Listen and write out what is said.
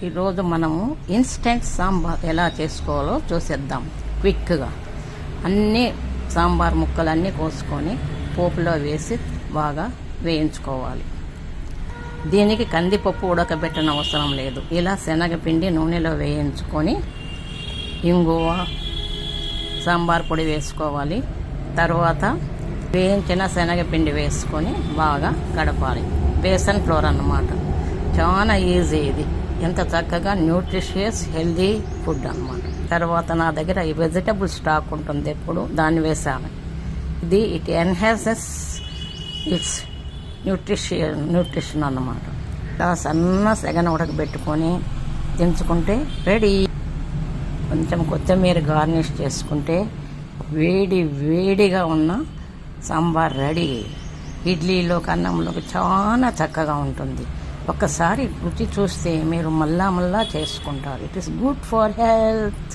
ఈరోజు మనము ఇన్స్టెంట్ సాంబార్ ఎలా చేసుకోవాలో చూసేద్దాం. క్విక్గా అన్నీ సాంబార్ ముక్కలన్నీ కోసుకొని పోపులో వేసి బాగా వేయించుకోవాలి. దీనికి కందిపప్పు ఉడకబెట్టని అవసరం లేదు. ఇలా శనగపిండి నూనెలో వేయించుకొని ఇంగువ, సాంబార్ పొడి వేసుకోవాలి. తర్వాత వేయించిన శనగపిండి వేసుకొని బాగా కడపాలి. బేసన్ ఫ్లోర్ అన్నమాట. చాలా ఈజీ ఇది. ఎంత చక్కగా న్యూట్రిషియస్ హెల్దీ ఫుడ్ అన్నమాట. తర్వాత నా దగ్గర ఈ వెజిటబుల్ స్టాక్ ఉంటుంది, ఎప్పుడు దాన్ని వేసాను. ఇట్ ఎన్హాన్సెస్ ఇట్స్ న్యూట్రిషన్ అన్నమాట. సన్న సెగన ఉడకబెట్టుకొని దించుకుంటే రెడీ. కొంచెం కొత్తిమీర గార్నిష్ చేసుకుంటే వేడిగా ఉన్న సాంబార్ రెడీ. ఇడ్లీలోకి, అన్నంలోకి చాలా చక్కగా ఉంటుంది. ఒక్కసారి రుచి చూస్తే మీరు మళ్ళా చేసుకుంటారు. It is good for health.